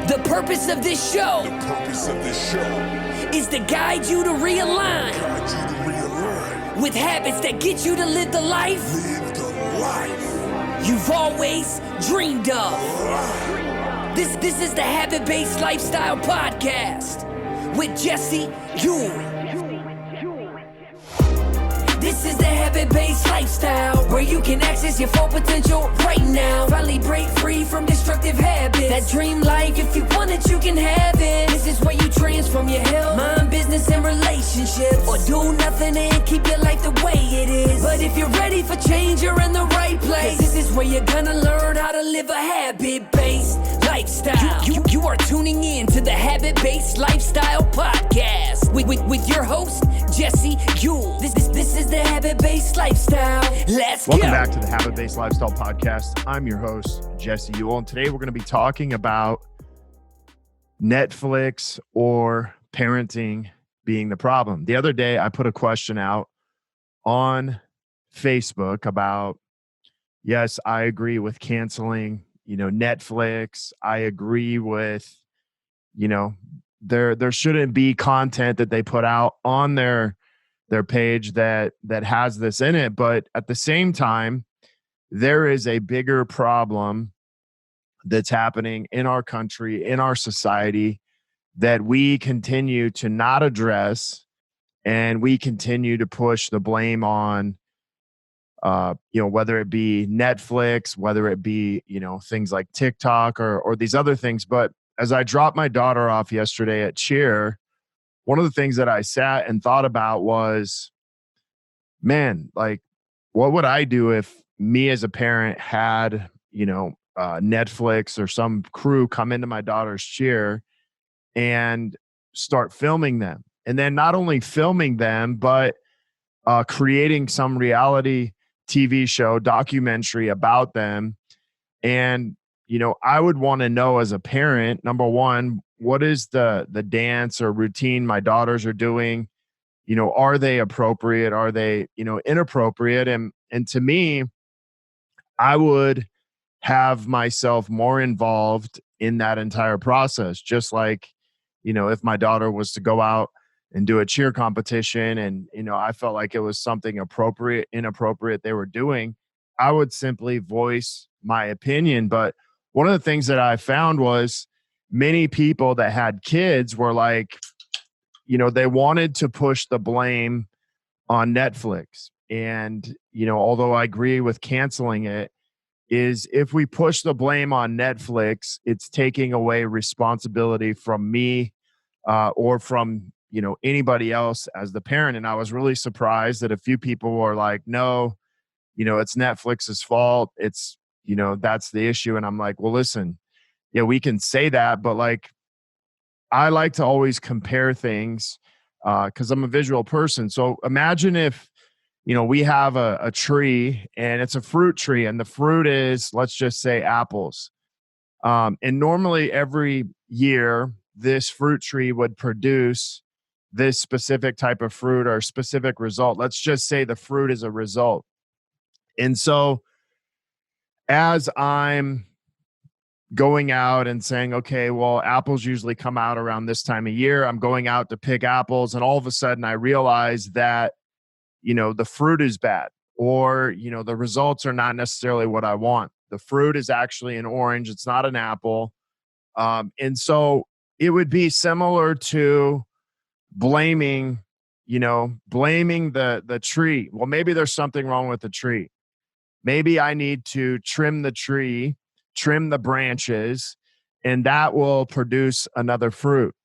The purpose of this show is to guide you to realign with habits that get you to live the life you've always dreamed of. This is the Habit-Based Lifestyle Podcast with Jesse Ewing. This is the Habit-Based Lifestyle, where you can access your full potential right now. Finally break free from destructive habits. That dream life, if you want it, you can have it. This is where you transform your health, mind, business, and relationships. Or do nothing and keep your life the way it is. But if you're ready for change, you're in the right place. This is where you're gonna learn how to live a habit-based lifestyle. You are tuning in to the Habit-Based Lifestyle Podcast with your host, Jesse Ewing. This is the Habit-Based Lifestyle. Welcome back to the Habit-Based Lifestyle Podcast. I'm your host, Jesse Ewing. And today we're going to be talking about Netflix or parenting being the problem. The other day, I put a question out on Facebook about, yes, I agree with canceling, Netflix. I agree with, there shouldn't be content that they put out on their page that has this in it. But at the same time, there is a bigger problem that's happening in our country, in our society, that we continue to not address, and we continue to push the blame on, whether it be Netflix, whether it be, things like TikTok or these other things. But as I dropped my daughter off yesterday at cheer, one of the things that I sat and thought about was, man, like, what would I do if me as a parent had, Netflix or some crew come into my daughter's cheer and start filming them? And then not only filming them, but creating some reality TV show, documentary about them. And, I would want to know as a parent, number one, what is the dance or routine my daughters are doing? Are they appropriate? Are they, inappropriate? And to me, I would have myself more involved in that entire process. Just like, if my daughter was to go out and do a cheer competition and, I felt like it was something inappropriate they were doing, I would simply voice my opinion. But one of the things that I found was many people that had kids were like, they wanted to push the blame on Netflix. And, although I agree with canceling it, is if we push the blame on Netflix, it's taking away responsibility from me or from, anybody else as the parent. And I was really surprised that a few people were like, no, it's Netflix's fault. It's, that's the issue. And I'm like, well, listen, yeah, we can say that, but like, I like to always compare things because I'm a visual person. So imagine if, we have a tree and it's a fruit tree and the fruit is, let's just say, apples. And normally every year, this fruit tree would produce this specific type of fruit or specific result. Let's just say the fruit is a result. And so as I'm going out and saying, okay, well, apples usually come out around this time of year. I'm going out to pick apples. And all of a sudden I realize that, the fruit is bad, or, the results are not necessarily what I want. The fruit is actually an orange. It's not an apple. And so it would be similar to blaming the tree. Well, maybe there's something wrong with the tree. Maybe I need to trim the tree, trim the branches, and that will produce another fruit.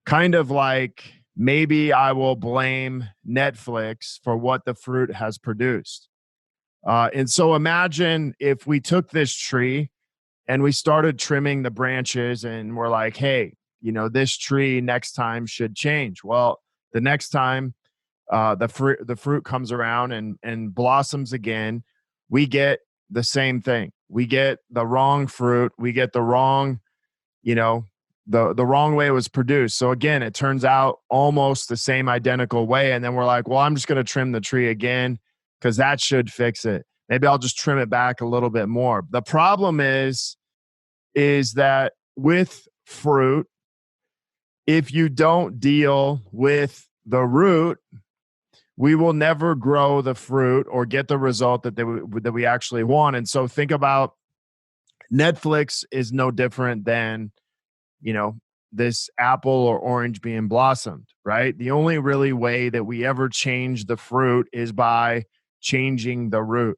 Kind of like maybe I will blame Netflix for what the fruit has produced. And so imagine if we took this tree and we started trimming the branches and we're like, hey, this tree next time should change. Well, the next time the fruit comes around and blossoms again, we get the same thing. We get the wrong fruit. We get the wrong, the wrong way it was produced. So again, it turns out almost the same identical way. And then we're like, well, I'm just going to trim the tree again because that should fix it. Maybe I'll just trim it back a little bit more. The problem is that with fruit, if you don't deal with the root, we will never grow the fruit or get the result that we actually want. And so think about Netflix is no different than, you know, this apple or orange being blossomed, right? The only really way that we ever change the fruit is by changing the root.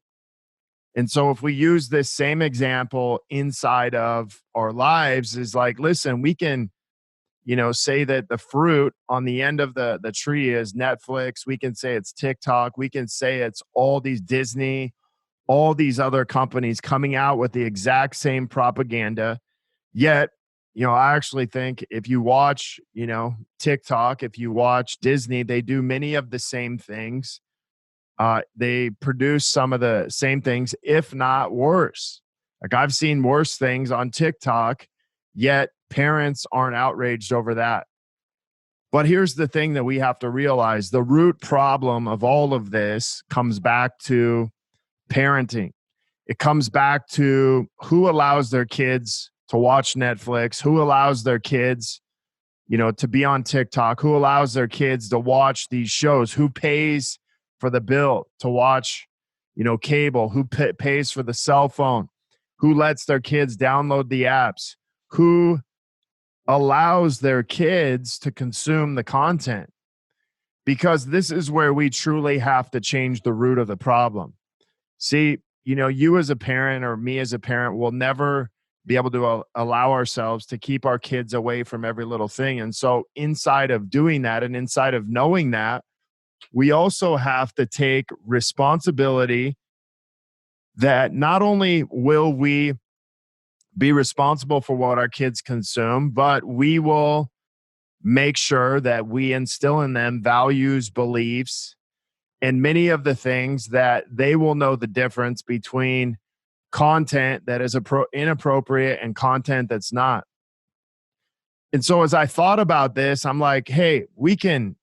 And so if we use this same example inside of our lives is like, listen, we can, say that the fruit on the end of the tree is Netflix. We can say it's TikTok. We can say it's all these Disney, all these other companies coming out with the exact same propaganda. Yet, I actually think if you watch, TikTok, if you watch Disney, they do many of the same things. They produce some of the same things, if not worse. Like I've seen worse things on TikTok, yet parents aren't outraged over that. But here's the thing that we have to realize. The root problem of all of this comes back to parenting. It comes back to who allows their kids to watch Netflix, who allows their kids, to be on TikTok, who allows their kids to watch these shows, who pays for the bill to watch, cable, who pays for the cell phone, who lets their kids download the apps, who allows their kids to consume the content. Because this is where we truly have to change the root of the problem. See, you as a parent or me as a parent will never be able to allow ourselves to keep our kids away from every little thing. And so inside of doing that and inside of knowing that, we also have to take responsibility that not only will we be responsible for what our kids consume, but we will make sure that we instill in them values, beliefs, and many of the things that they will know the difference between content that is inappropriate and content that's not. And so as I thought about this, I'm like, hey, we can,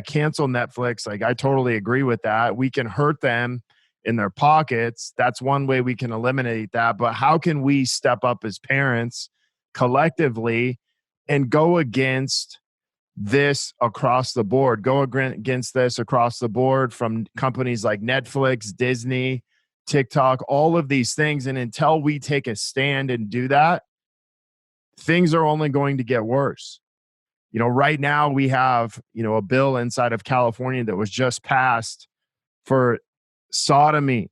cancel Netflix. Like I totally agree with that. We can hurt them in their pockets. That's one way we can eliminate that. But how can we step up as parents collectively and go against this across the board, go against this across the board from companies like Netflix, Disney, TikTok, all of these things. And until we take a stand and do that, things are only going to get worse. Right now we have, a bill inside of California that was just passed for sodomy,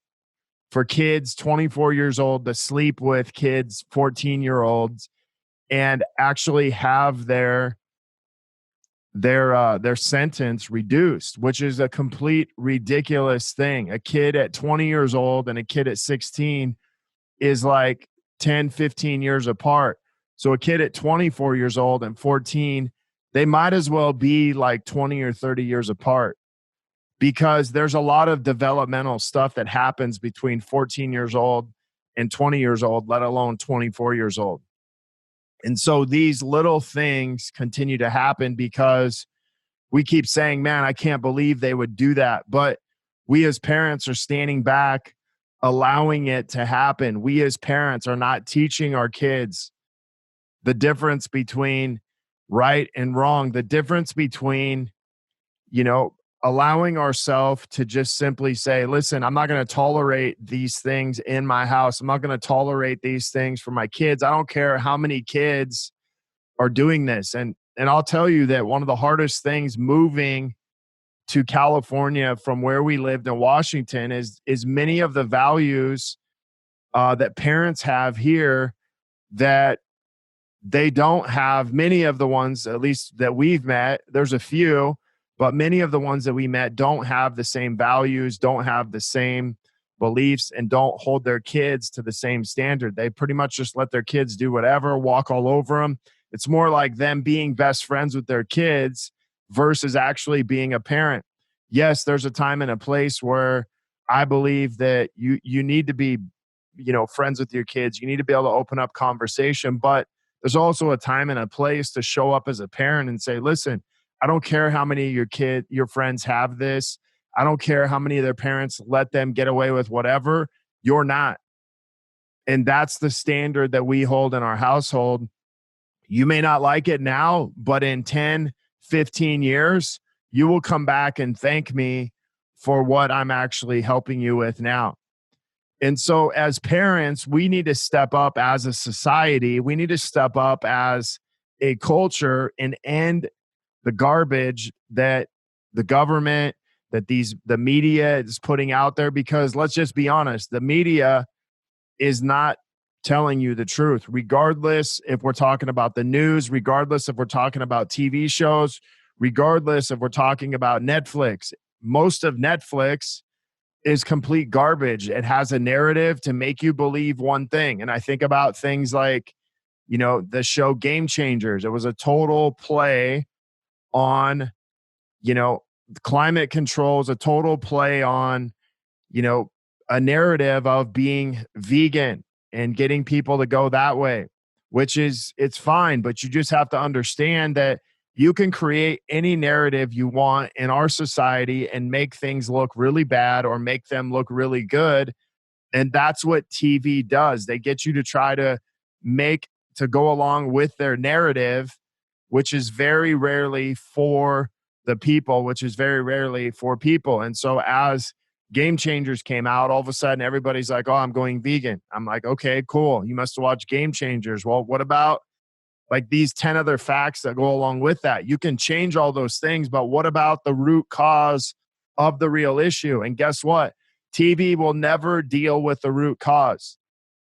for kids 24 years old to sleep with kids 14-year-olds and actually have their sentence reduced, which is a complete ridiculous thing. A kid at 20 years old and a kid at 16 is like 10, 15 years apart. So a kid at 24 years old and 14, they might as well be like 20 or 30 years apart because there's a lot of developmental stuff that happens between 14 years old and 20 years old, let alone 24 years old. And so these little things continue to happen because we keep saying, man, I can't believe they would do that. But we as parents are standing back, allowing it to happen. We as parents are not teaching our kids the difference between right and wrong, the difference between, allowing ourselves to just simply say, listen, I'm not going to tolerate these things in my house. I'm not going to tolerate these things for my kids. I don't care how many kids are doing this. And I'll tell you that one of the hardest things moving to California from where we lived in Washington is many of the values that parents have here that they don't have. Many of the ones, at least that we've met, there's a few, but many of the ones that we met don't have the same values, don't have the same beliefs, and don't hold their kids to the same standard. They pretty much just let their kids do whatever, walk all over them. It's more like them being best friends with their kids versus actually being a parent. Yes, there's a time and a place where I believe that you need to be, friends with your kids. You need to be able to open up conversation, but there's also a time and a place to show up as a parent and say, listen, I don't care how many of your friends have this. I don't care how many of their parents let them get away with whatever. You're not. And that's the standard that we hold in our household. You may not like it now, but in 10, 15 years, you will come back and thank me for what I'm actually helping you with now. And so as parents, we need to step up as a society. We need to step up as a culture and end the garbage that the government, that the media is putting out there. Because let's just be honest, the media is not telling you the truth, regardless if we're talking about the news, regardless if we're talking about TV shows, regardless if we're talking about Netflix. Most of Netflix is complete garbage. It has a narrative to make you believe one thing. And I think about things like, the show Game Changers. It was a total play on, climate controls, a total play on, a narrative of being vegan and getting people to go that way, it's fine. But you just have to understand that you can create any narrative you want in our society and make things look really bad or make them look really good. And that's what TV does. They get you to try to go along with their narrative, which is very rarely for the people, which is very rarely for people. And so as Game Changers came out, all of a sudden everybody's like, oh, I'm going vegan. I'm like, okay, cool. You must have watched Game Changers. Well, what about like these 10 other facts that go along with that? You can change all those things, but what about the root cause of the real issue? And guess what? TV will never deal with the root cause.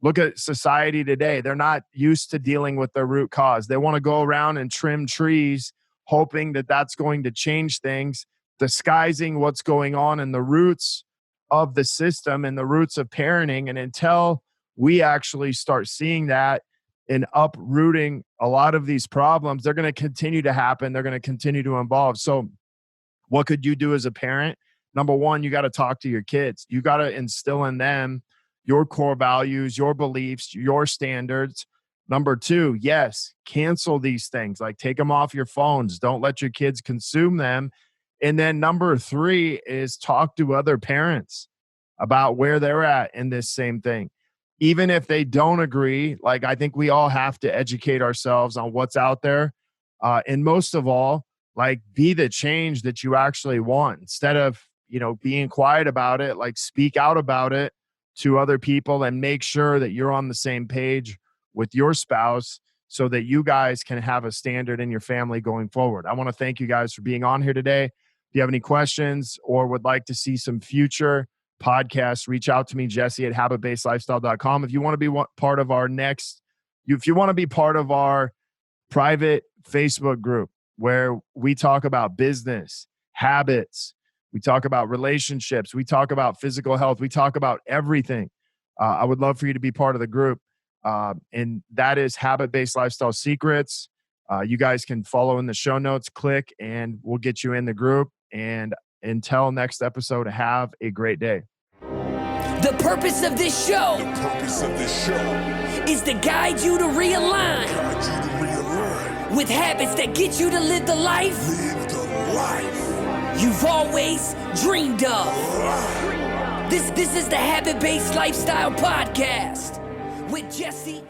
Look at society today. They're not used to dealing with the root cause. They want to go around and trim trees, hoping that that's going to change things, disguising what's going on in the roots of the system and the roots of parenting. And until we actually start seeing that and uprooting a lot of these problems, they're going to continue to happen. They're going to continue to evolve. So what could you do as a parent? Number one, you got to talk to your kids. You got to instill in them your core values, your beliefs, your standards. Number two, yes, cancel these things. Like take them off your phones. Don't let your kids consume them. And then number three is talk to other parents about where they're at in this same thing. Even if they don't agree, like I think we all have to educate ourselves on what's out there. And most of all, like be the change that you actually want. Instead of, being quiet about it, like speak out about it to other people and make sure that you're on the same page with your spouse so that you guys can have a standard in your family going forward. I want to thank you guys for being on here today. If you have any questions or would like to see some future podcasts, reach out to me, Jesse at habitbasedlifestyle.com. If you want to be part of if you want to be part of our private Facebook group where we talk about business, habits, we talk about relationships, we talk about physical health, we talk about everything. I would love for you to be part of the group. And that is Habit-Based Lifestyle Secrets. You guys can follow in the show notes, click, and we'll get you in the group. And until next episode, have a great day. The purpose of this show is to guide you to realign with habits that get you to live the life you've always dreamed of. This is the Habit-Based Lifestyle Podcast with Jesse